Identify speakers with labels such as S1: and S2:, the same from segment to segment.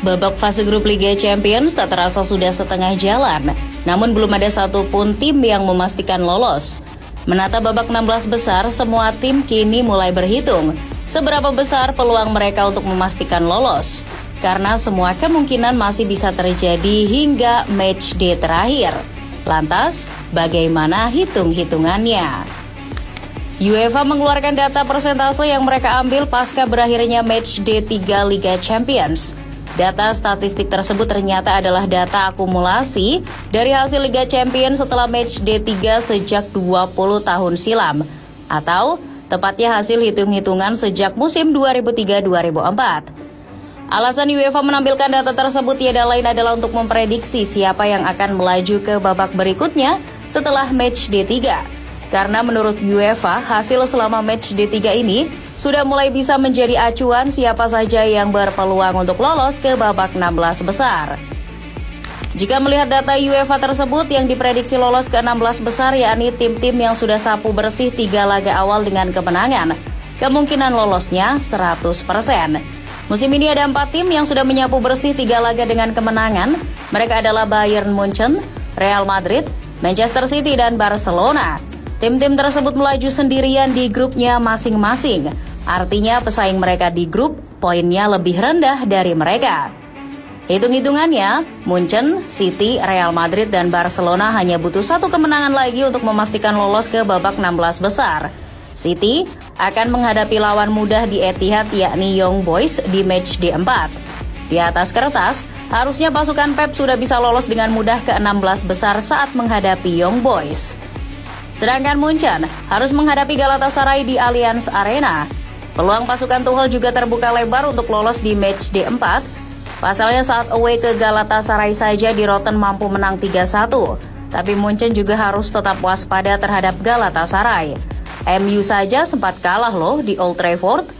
S1: Babak fase grup Liga Champions tak terasa sudah setengah jalan, namun belum ada satupun tim yang memastikan lolos. Menata babak 16 besar, semua tim kini mulai berhitung seberapa besar peluang mereka untuk memastikan lolos, karena semua kemungkinan masih bisa terjadi hingga match day terakhir. Lantas, bagaimana hitung-hitungannya? UEFA mengeluarkan data persentase yang mereka ambil pasca berakhirnya match day 3 Liga Champions. Data statistik tersebut ternyata adalah data akumulasi dari hasil Liga Champions setelah match day 3 sejak 20 tahun silam, atau tepatnya hasil hitung-hitungan sejak musim 2003-2004. Alasan UEFA menampilkan data tersebut tiada lain adalah untuk memprediksi siapa yang akan melaju ke babak berikutnya setelah match day 3. Karena menurut UEFA, hasil selama match day 3 ini sudah mulai bisa menjadi acuan siapa saja yang berpeluang untuk lolos ke babak 16 besar. Jika melihat data UEFA tersebut yang diprediksi lolos ke 16 besar, yakni tim-tim yang sudah sapu bersih 3 laga awal dengan kemenangan, kemungkinan lolosnya 100%. Musim ini ada 4 tim yang sudah menyapu bersih 3 laga dengan kemenangan. Mereka adalah Bayern Munchen, Real Madrid, Manchester City, dan Barcelona. Tim-tim tersebut melaju sendirian di grupnya masing-masing. Artinya pesaing mereka di grup poinnya lebih rendah dari mereka. Hitung-hitungannya, Munchen, City, Real Madrid, dan Barcelona hanya butuh 1 kemenangan lagi untuk memastikan lolos ke babak 16 besar. City akan menghadapi lawan mudah di Etihad yakni Young Boys di match day 4. Di atas kertas, harusnya pasukan Pep sudah bisa lolos dengan mudah ke 16 besar saat menghadapi Young Boys. Sedangkan Munchen harus menghadapi Galatasaray di Allianz Arena. Peluang pasukan Tuchel juga terbuka lebar untuk lolos di match day 4. Pasalnya saat away ke Galatasaray saja di Rotten mampu menang 3-1. Tapi Munchen juga harus tetap waspada terhadap Galatasaray. MU saja sempat kalah loh di Old Trafford.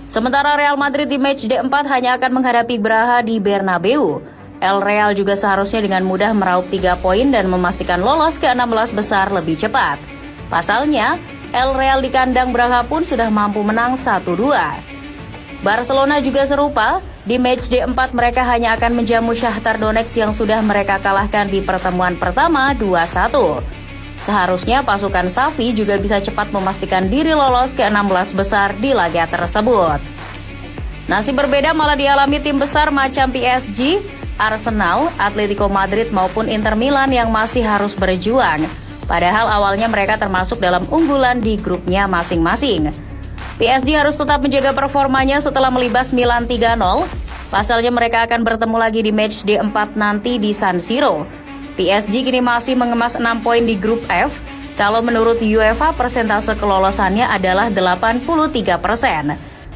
S1: Sementara Real Madrid di match day 4 hanya akan menghadapi Braga di Bernabeu. El Real juga seharusnya dengan mudah meraup 3 poin dan memastikan lolos ke 16 besar lebih cepat. Pasalnya, El Real di kandang Braga pun sudah mampu menang 1-2. Barcelona juga serupa, di match day 4 mereka hanya akan menjamu Shakhtar Donetsk yang sudah mereka kalahkan di pertemuan pertama 2-1. Seharusnya pasukan Xavi juga bisa cepat memastikan diri lolos ke 16 besar di laga tersebut. Nasib berbeda malah dialami tim besar macam PSG, Arsenal, Atletico Madrid maupun Inter Milan yang masih harus berjuang. Padahal awalnya mereka termasuk dalam unggulan di grupnya masing-masing. PSG harus tetap menjaga performanya setelah melibas Milan 3-0. Pasalnya mereka akan bertemu lagi di match day 4 nanti di San Siro. PSG kini masih mengemas 6 poin di grup F. Kalau menurut UEFA persentase kelolosannya adalah 83%.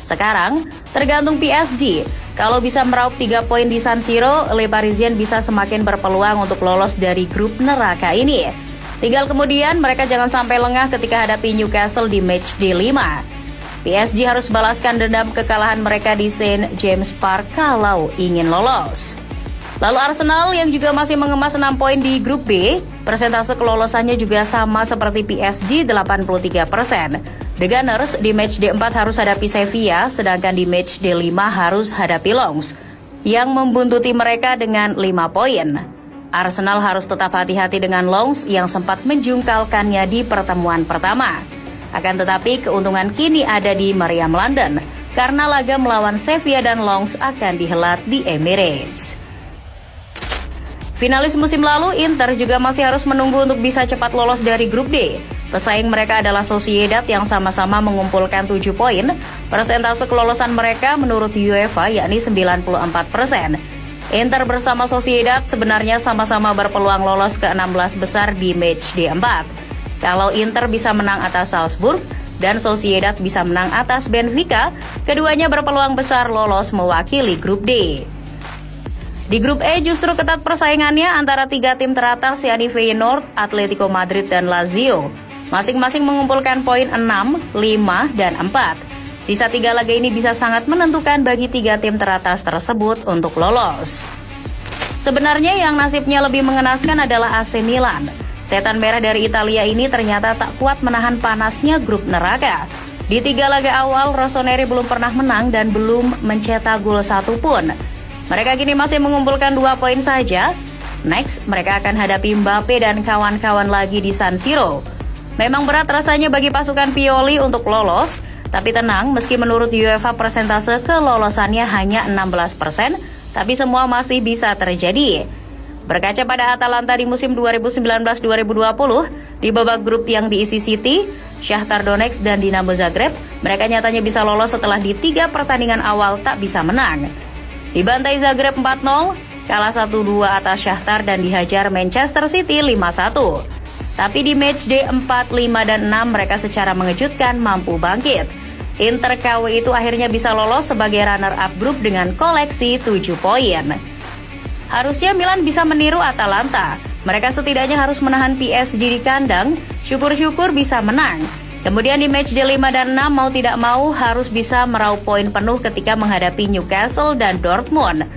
S1: Sekarang, tergantung PSG. Kalau bisa meraup 3 poin di San Siro, Le Parisien bisa semakin berpeluang untuk lolos dari grup neraka ini. Tinggal kemudian mereka jangan sampai lengah ketika hadapi Newcastle di match day 5. PSG harus balaskan dendam kekalahan mereka di St. James Park kalau ingin lolos. Lalu Arsenal yang juga masih mengemas 6 poin di grup B, persentase kelolosannya juga sama seperti PSG 83%. The Gunners di match day 4 harus hadapi Sevilla, sedangkan di match day 5 harus hadapi Lens yang membuntuti mereka dengan 5 poin. Arsenal harus tetap hati-hati dengan Lens yang sempat menjungkalkannya di pertemuan pertama. Akan tetapi keuntungan kini ada di Meriam London karena laga melawan Sevilla dan Lens akan dihelat di Emirates. Finalis musim lalu, Inter juga masih harus menunggu untuk bisa cepat lolos dari grup D. Pesaing mereka adalah Sociedad yang sama-sama mengumpulkan 7 poin. Persentase kelolosan mereka menurut UEFA yakni 94%. Inter bersama Sociedad sebenarnya sama-sama berpeluang lolos ke 16 besar di match day 4. Kalau Inter bisa menang atas Salzburg dan Sociedad bisa menang atas Benfica, keduanya berpeluang besar lolos mewakili grup D. Di grup E justru ketat persaingannya antara 3 tim teratas yakni Feyenoord, Atletico Madrid, dan Lazio. Masing-masing mengumpulkan poin 6, 5, dan 4. Sisa 3 laga ini bisa sangat menentukan bagi 3 tim teratas tersebut untuk lolos. Sebenarnya yang nasibnya lebih mengenaskan adalah AC Milan. Setan merah dari Italia ini ternyata tak kuat menahan panasnya grup neraka. Di 3 laga awal, Rossoneri belum pernah menang dan belum mencetak gol satupun. Mereka kini masih mengumpulkan 2 poin saja. Next, mereka akan hadapi Mbappe dan kawan-kawan lagi di San Siro. Memang berat rasanya bagi pasukan Pioli untuk lolos, tapi tenang, meski menurut UEFA persentase kelolosannya hanya 16%, tapi semua masih bisa terjadi. Berkaca pada Atalanta di musim 2019-2020, di babak grup yang diisi City, Shakhtar Donetsk dan Dinamo Zagreb, mereka nyatanya bisa lolos setelah di 3 pertandingan awal tak bisa menang. Dibantai Zagreb 4-0, kalah 1-2 atas Shakhtar dan dihajar Manchester City 5-1. Tapi di matchday 4, 5, dan 6 mereka secara mengejutkan mampu bangkit. Inter KW itu akhirnya bisa lolos sebagai runner-up grup dengan koleksi 7 poin. Harusnya Milan bisa meniru Atalanta. Mereka setidaknya harus menahan PSG di kandang, syukur-syukur bisa menang. Kemudian di matchday 5 dan 6 mau tidak mau harus bisa meraup poin penuh ketika menghadapi Newcastle dan Dortmund.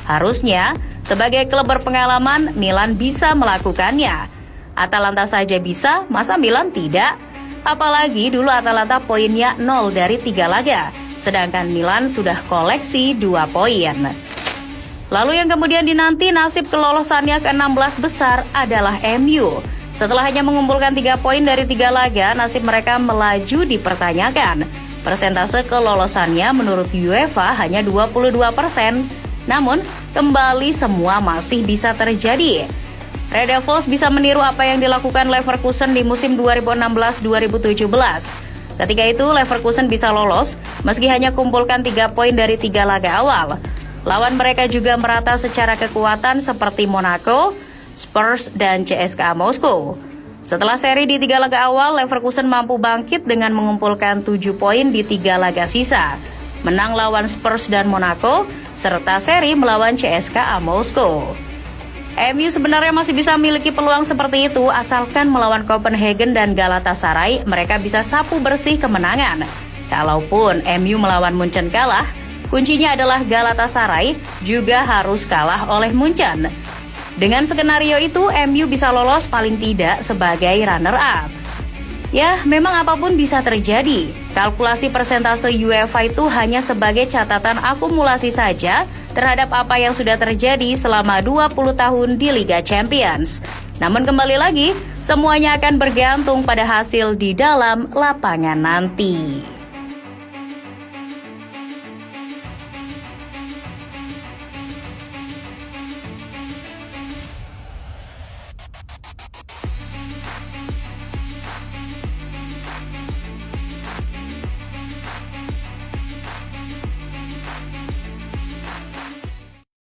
S1: Harusnya, sebagai klub berpengalaman, Milan bisa melakukannya. Atalanta saja bisa, masa Milan tidak? Apalagi dulu Atalanta poinnya 0 dari 3 laga, sedangkan Milan sudah koleksi 2 poin. Lalu yang kemudian dinanti nasib kelolosannya ke 16 besar adalah MU. Setelah hanya mengumpulkan 3 poin dari 3 laga, nasib mereka melaju dipertanyakan. Persentase kelolosannya menurut UEFA hanya 22%. Namun, kembali semua masih bisa terjadi. Red Devils bisa meniru apa yang dilakukan Leverkusen di musim 2016-2017. Ketika itu, Leverkusen bisa lolos meski hanya kumpulkan 3 poin dari 3 laga awal. Lawan mereka juga merata secara kekuatan seperti Monaco, Spurs, dan CSKA Moskow. Setelah seri di 3 laga awal, Leverkusen mampu bangkit dengan mengumpulkan 7 poin di 3 laga sisa. Menang lawan Spurs dan Monaco, serta seri melawan CSKA Moskow. MU sebenarnya masih bisa memiliki peluang seperti itu asalkan melawan Copenhagen dan Galatasaray mereka bisa sapu bersih kemenangan. Kalaupun MU melawan Munchen kalah, kuncinya adalah Galatasaray juga harus kalah oleh Munchen. Dengan skenario itu, MU bisa lolos paling tidak sebagai runner-up. Ya, memang apapun bisa terjadi. Kalkulasi persentase UEFA itu hanya sebagai catatan akumulasi saja terhadap apa yang sudah terjadi selama 20 tahun di Liga Champions. Namun kembali lagi, semuanya akan bergantung pada hasil di dalam lapangan nanti.